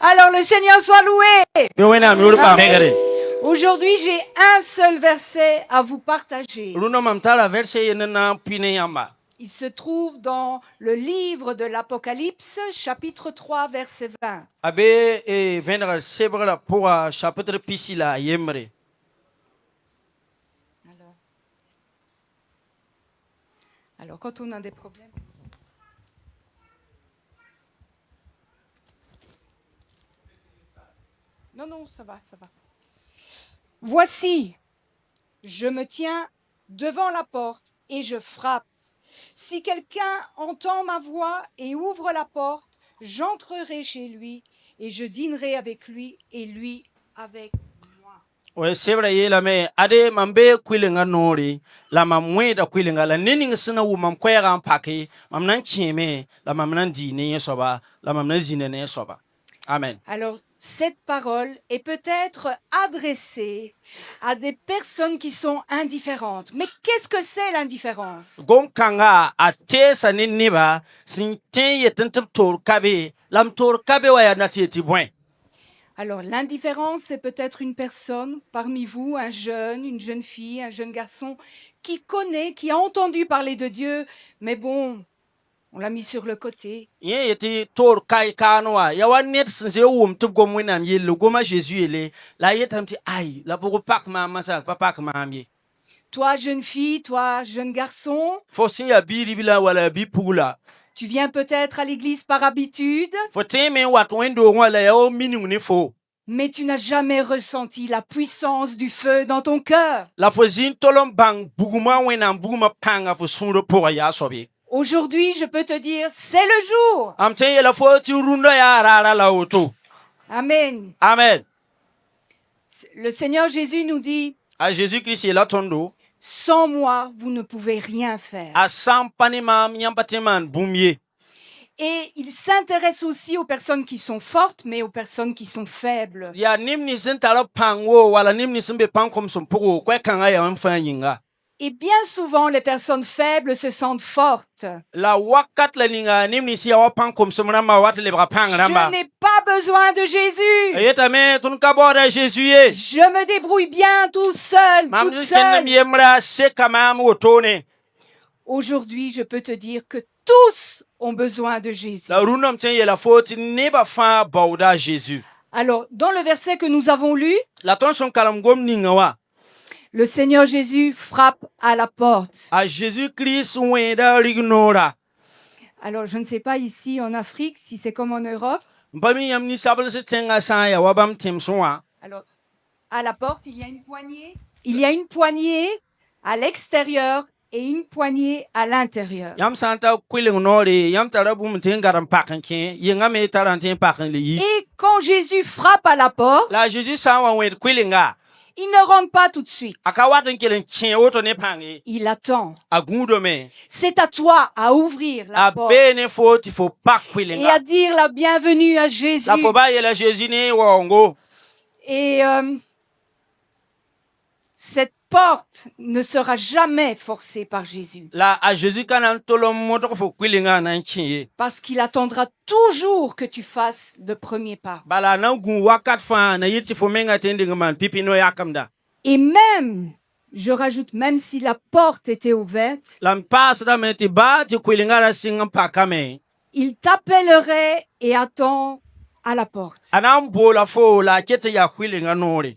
Alors le Seigneur soit loué. Be wena mi rupa megare. Aujourd'hui, j'ai un seul verset à vous partager. Runo mamtala verse yenna pine yamba. Il se trouve dans le livre de l'Apocalypse, chapitre 3, verset 20. Abe vendra sebra pour chapitre pisila yemre. Alors, quand on a des problèmes... Non, ça va. Voici, je me tiens devant la porte et je frappe. Si quelqu'un entend ma voix et ouvre la porte, j'entrerai chez lui et je dînerai avec lui et lui avec moi. Ouais, sebra yela me ade mambe kwilinga nori la mamweda kwilinga la nening sina wu mam kwera pake mam nan chime la mam nan dine soba la mam nan zine ne soba. Amen. Alors, cette parole est peut-être adressée à des personnes qui sont indifférentes. Mais qu'est-ce que c'est l'indifférence? Gom kanga ate sa niba sin ten yetentem tor kabe lam tor kabe wa ya natieti point. Alors, l'indifférence, c'est peut-être une personne parmi vous, un jeune, une jeune fille, un jeune garçon, qui connaît, qui a entendu parler de Dieu, mais bon, on l'a mis sur le côté. Ye yeti tor kai kanwa ya wa net se wum tu gom winam yelo goma Jésus ele la yetam ti ai la pour pak ma masa pak ma mi. Toi, jeune fille, toi, jeune garçon, Fo sin ya biri bila wala bi pula. tu viens peut-être à l'église par habitude, Fo teme wat wendo wala ya o minu ni fo. mais tu n'as jamais ressenti la puissance du feu dans ton cœur. La fo zin tolom bang buguma wenam buguma panga fo sunro pour ya sobi. Aujourd'hui, je peux te dire, c'est le jour. Am ten la fo ti runda ya rara la auto. Amen. Amen. Le Seigneur Jésus nous dit, A Jésus-Christ est là tondo. sans moi, vous ne pouvez rien faire. A sampani mam nyampateman bumye. Et il s'intéresse aussi aux personnes qui sont fortes, mais aux personnes qui sont faibles. Ya nimni sin tala pango wala nimni sin be pankom som puro kwa kanga ya mfa nyinga. Et bien souvent, les personnes faibles se sentent fortes. La wakat la ninga nimni si ya wa pankom som ramba wat le bra pang ramba. Je n'ai pas besoin de Jésus. Ayeta me tun kabora Jésus ye. Je me débrouille bien tout seul, Mam toute zikenna seule. miyemra se kama wotone. Aujourd'hui, je peux te dire que tous ont besoin de Jésus. La runam ten ye la foti neba fa bauda Jésus. Alors, dans le verset que nous avons lu, La ton son kalam gom ninga wa. le Seigneur Jésus frappe à la porte. A Jésus-Christ wenda rignora. Alors, je ne sais pas ici en Afrique si c'est comme en Europe. Mbami yamni sabal se tenga sa ya wabam timsoa. Alors, à la porte, il y a une poignée. Il y a une poignée à l'extérieur et une poignée à l'intérieur. Yam santa kwiling nori yam tarabum tengaram pakanke yenga me tarantin pakan le yi. Et quand Jésus frappe à la porte, La Jésus sa wa wed kwilinga. il ne rentre pas tout de suite. Akawaten kelen chen oto ne pangi. Il attend. Agundo me. C'est à toi à ouvrir la A porte bene foti fo pak et kwilinga. à dire la bienvenue à Jésus. La fo ba yela Jésus ne wongo. Et cette porte ne sera jamais forcée par Jésus. La a Jésus kanan tolom moto fo kwilinga nan chen. Parce qu'il attendra toujours que tu fasses le premier pas. Bala nan gun wakat fa na yiti fo menga tendinga man pipi no yakamda. Et même, je rajoute, même si la porte était ouverte, Lam passe da meti ba ti kwilinga la singa pakame. il t'appellerait et attend à la porte. Anam bola fo la kete ya kwilinga nori.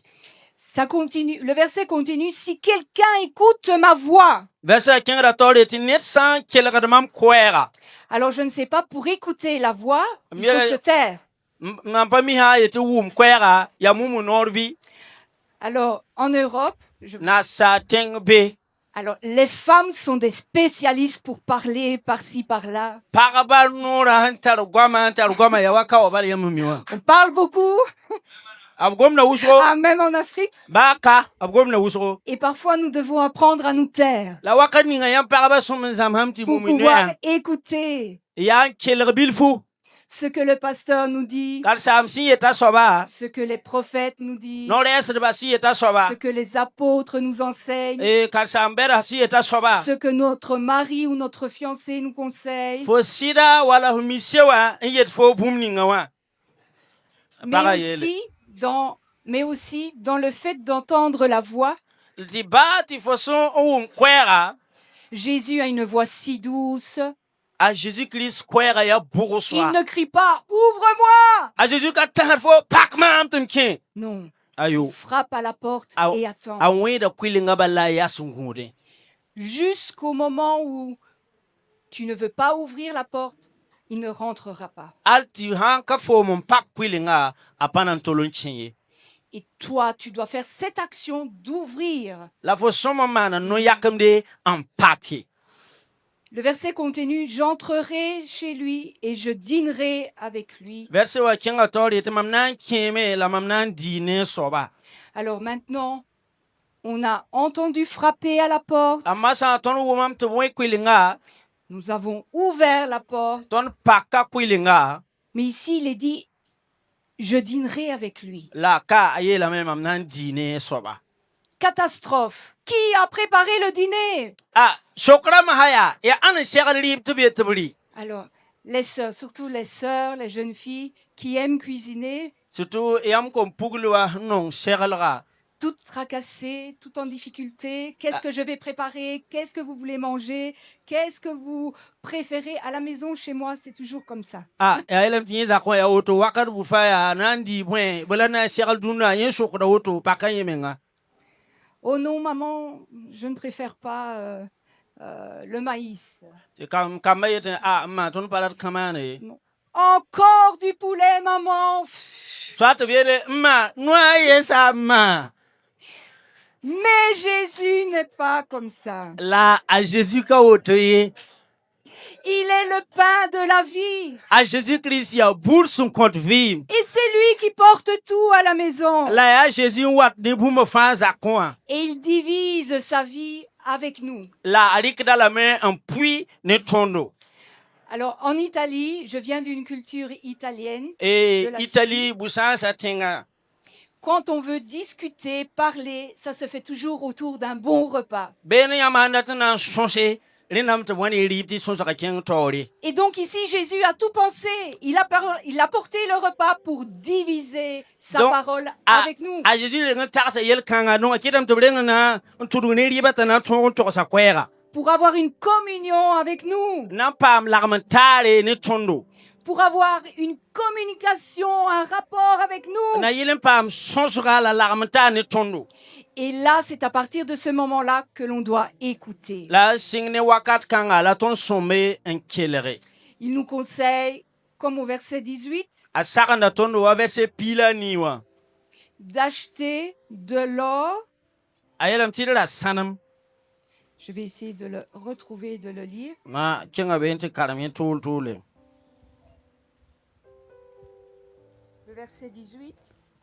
Ça continue. Le verset continue. Si quelqu'un écoute ma voix, Verset 15 tole ti net san kelga de mam kwera. alors je ne sais pas, pour écouter la voix, il Miele- faut se taire. Mampa mi ha yeti wum kwera ya mumu norbi Alors, en Europe, na sa tengbe. alors les femmes sont des spécialistes pour parler par-ci, par-là. Pagaba nora hantar gwama ya waka obale ya mumiwa. On parle beaucoup, Abgom na usro même en Afrique. baka abgom na usro. Et parfois, nous devons apprendre à nous taire La waka ninga ya pagaba sumen zam hamti pour mumu pouvoir ne. écouter Ya kelga bilfu. ce que le pasteur nous dit, Kal sam si eta soba. ce que les prophètes nous disent, No res de basi eta soba. ce que les apôtres nous enseignent, E kal sam bera si eta soba. ce que notre mari ou notre fiancé nous conseille. Fo sida wala humisewa yet fo bum ninga wa. mais aussi dans le fait d'entendre la voix. Jésus a une voix si douce. A Jésus-Christ kwera ya bugu Il soa. ne crie pas « Ouvre-moi !» A Jésus ka tangar fo pak mam tum kin. Non, Ayo. il frappe à la porte Ah, et attend. A weda kwilinga bala ya sungude. Jusqu'au moment où tu ne veux pas ouvrir la porte, il ne rentrera pas. Alti han ka fo mon pak kwilinga apanan tolon chinye. Et toi, tu dois faire cette action d'ouvrir. La fo soma mana no yakamde en paki. Le verset continue, j'entrerai chez lui et je dînerai avec lui. Verse wa kinga tori te mamnan keme la mamnan dine soba. Alors maintenant, on a entendu frapper à la porte. Amma sa ton wumam to moy kwilinga, Nous avons ouvert la porte. ton pakka kwilinga, Mais ici, il est dit, je dînerai avec lui. la ka aye la même mamnan dine soba. Catastrophe. Qui a préparé le dîner? Ah, shokra mahaya ya an shagal lib to be tbli. Alors, les sœurs, surtout les sœurs, les jeunes filles qui aiment cuisiner, Surtout yam kom pugluwa non shagalga. toutes tracassées, toutes en difficulté. Qu'est-ce que je vais préparer? Qu'est-ce que vous voulez manger? Qu'est-ce que vous préférez à la maison? Chez moi, c'est toujours comme ça. Ah, ya elam tinye za ko ya auto wakar bu fa ya nandi bwen bala na shagal duna yen shokra auto pakanye menga. Oh non, maman, je ne préfère pas le maïs. Te kam kamayete ah ma ton palat kamane. Encore du poulet, maman. Soit viene ma noye sa ma. Mais Jésus n'est pas comme ça. La a Jésus ka otoye. Il est le pain de la vie. A Jésus-Christ ya boule son compte vie. Et c'est lui qui porte tout à la maison. La ya Jésus wat ne bumo fa za koa. Et il divise sa vie avec nous. La arik da la main en puits ne tondo. Alors, en Italie, je viens d'une culture italienne. Et De la Italie busan sa tenga. Quand on veut discuter, parler, ça se fait toujours autour d'un bon repas. Bene ya manda tana sonse. Renam te wani ripti sonse ka ken tori. Et donc ici, Jésus a tout pensé. Il a porté le repas pour diviser sa Donc, parole a avec nous. a Jésus le ngata sa yel kanga no akidam te brenga na tudu ne riba tana ton to sa kwera. Pour avoir une communion avec nous. Na pam larmentare ne tondo. Pour avoir une communication, un rapport avec nous. Na yelen pam sonsura la larmentare ne tondo. Et là, c'est à partir de ce moment-là que l'on doit écouter. La singne wakat kanga la ton somme en kelere. Il nous conseille, comme au verset 18, A sakanda tondo wa verse pila niwa. d'acheter de l'or. Ayelam tira sanam. Je vais essayer de le retrouver et de le lire. Ma kinga bente karamien tul tule. Le verset 18.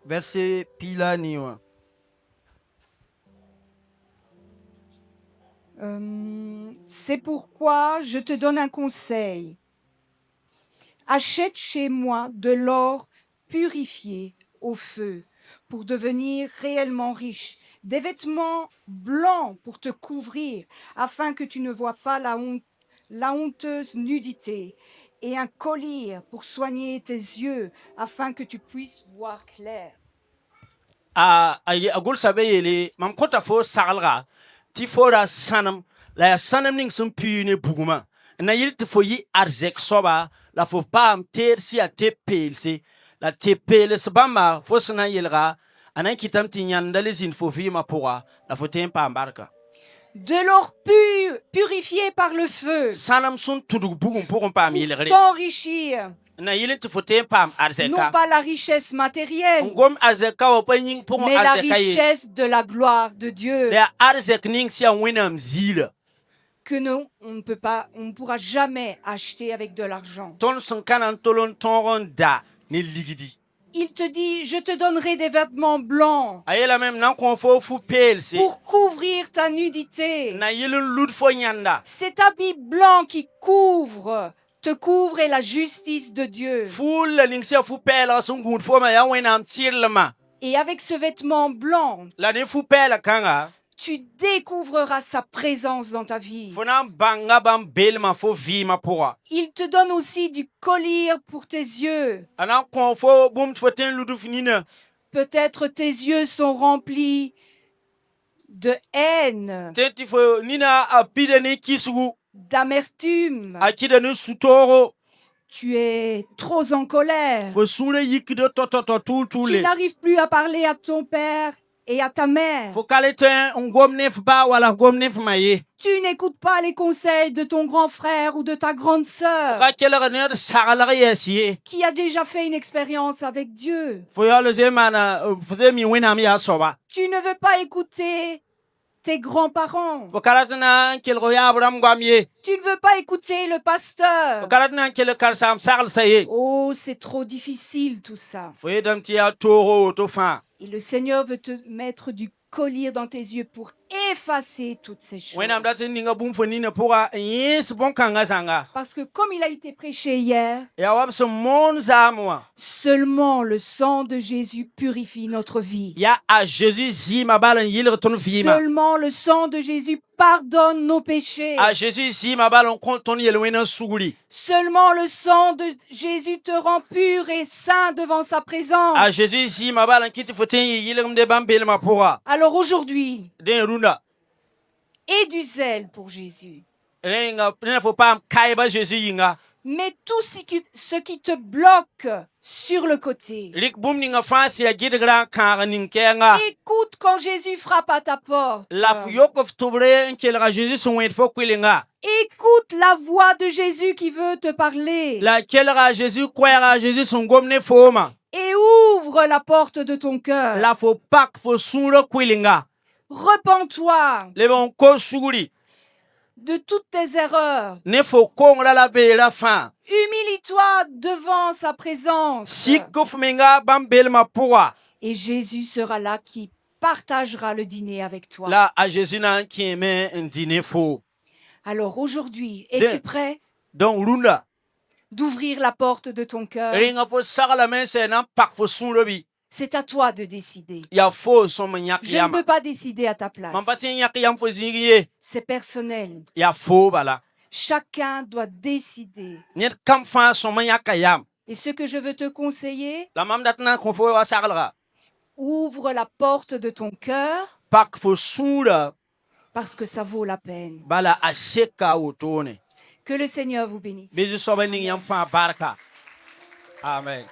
Verse pila niwa. C'est pourquoi je te donne un conseil. Achète chez moi de l'or purifié au feu pour devenir réellement riche, des vêtements blancs pour te couvrir afin que tu ne vois pas la honteuse nudité et un collier pour soigner tes yeux afin que tu puisses voir clair. Agul sabe yele mam kota fo sagalga ti fora sanam la ya sanam ning sum pune buguma na yil ti fo yi arzek soba la fo pam ter si a te pelse la te pelse bamba fo sna yelga anan kitam ti nyandale zin fo fi ma poa la fo tem pa barka De l'or pur, purifié par le feu, sanam sun tudu bugum pour pam pour yelgre t'enrichir, na yil ti fo tem pam non arzeka pas la richesse matérielle, ngom arzeka o pa yin pour mais la arzeka yi richesse de la gloire de Dieu, la arzek ning si a winam zila que non, on ne pourra jamais acheter avec de l'argent. ton son kanan tolon tonron da ni ligidi. Il te dit, je te donnerai des vêtements blancs Ayela même nan kon fo fu pelse. pour couvrir ta nudité. Na yelun lud fo nyanda. Cet habit blanc qui te couvre est la justice de Dieu. Ful la lingsia fu pela sun gun fo ma ya wenam tirlema. Et avec ce vêtement blanc, La ne fu pela kanga. tu découvriras sa présence dans ta vie. fo na n bãnga bãmb beelmã fo vɩɩmã pʋga Il te donne aussi du collier pour tes yeux. a na n kõ fo bũmb tɩ fo tõe n ludf nina Peut-être tes yeux sont remplis de haine, tɩ tɩ fo nina a pida ne kisgu d'amertume. a kɩda ne sũ-toogo Tu es trop en colère. fo sũurã yikda tɔ-tɔ-tɔ Tu tʋʋl-tʋʋle n'arrives plus à parler à ton père et à ta mère. fo ka le tõe n gom ne f ba wala gom ne f ma ye Tu n'écoutes pas les conseils de ton grand frère ou de ta grande sœur ka kelg ned saglg yɛs ye qui a déjà fait une expérience avec Dieu. fo yaool zee maana fo zee mi wẽnnaam yaa soaba Tu ne veux pas écouter tes grands-parents. fo ka rat na n kelg yaab rãmb goam ye Tu ne veux pas écouter le fo pasteur. ka rat na n kelg karsaam saglsa ye Oh, c'est trop difficile tout ça. fo yetame tɩ yaa toogo woto fãa Et le Seigneur veut te mettre du collier dans tes yeux pour effacer toutes ces choses. wẽnnaam dat n ninga bũmb fo nina pʋga n yẽes bõn-kãngã zãnga Parce que comme il a été prêché hier, yaa wa b sẽn moon zaam wã seulement le sang de Jésus purifie notre vie. yaa a Jésus zɩɩmã bal n yɩlg tõnd vɩɩmã Seulement le sang de Jésus pardonne nos péchés. a Jésus zɩɩmã bal n kõ tõnd yel-wẽn n sugri Seulement le sang de Jésus te rend pur et saint devant sa présence. a Jésus zɩɩmã bal n kɩ tɩ fo tɩ n yɩ yɩlgemde bãmb beelmã pʋga Alors aujourd'hui, dẽ rũndã aie du zèle pour Jésus. rẽna fo paam kaɛɛbã Jésus yĩnga Mais tout ce qui te bloque sur le côté. rɩk bũmb ninga fãa sɩ yaa gɩdgrã n kãag nin-kɛɛngã Écoute quand Jésus frappe à ta porte. la f yok f tʋbre n kelga Jésus sẽn wẽed fo kʋɩlenga Écoute la voix de Jésus qui veut te parler. la kelga Jésus koɛɛga Jésus sẽn gom ne foomã Et ouvre la porte de ton cœur. la fo pak fo sũurã kʋɩlenga Repens-toi leb n ko sugri de toutes tes erreurs. ne fo kongrã la beelã fãa Humilie-toi devant sa présence. sik f menga bãmb beelmã pʋga Et Jésus sera là qui partagera le dîner avec toi. la a Jésus na n kẽeme n dɩ ne fo Alors aujourd'hui, es-tu Deux. prêt donc rũndã d'ouvrir la porte de ton cœur? rẽnga fo saglame sẽn na n pak fo sũurã bɩ C'est à toi de décider. yaa fo sõm n yãk Je ne yama peux pas décider à ta place. mam pa tɩ n yãk yam fo zĩig ye C'est personnel. yaa fo bala Chacun doit décider. ned kam fãa sõm n yãka yam Et ce que je veux te conseiller, la mam dat n na n kõ fo wa saglga ouvre la porte de ton cœur pak fo sũurã parce que ça vaut la peine. bala a seka a wotone Que le Seigneur vous bénisse. bɩ zu-soabã ning yãmb fãa barka amen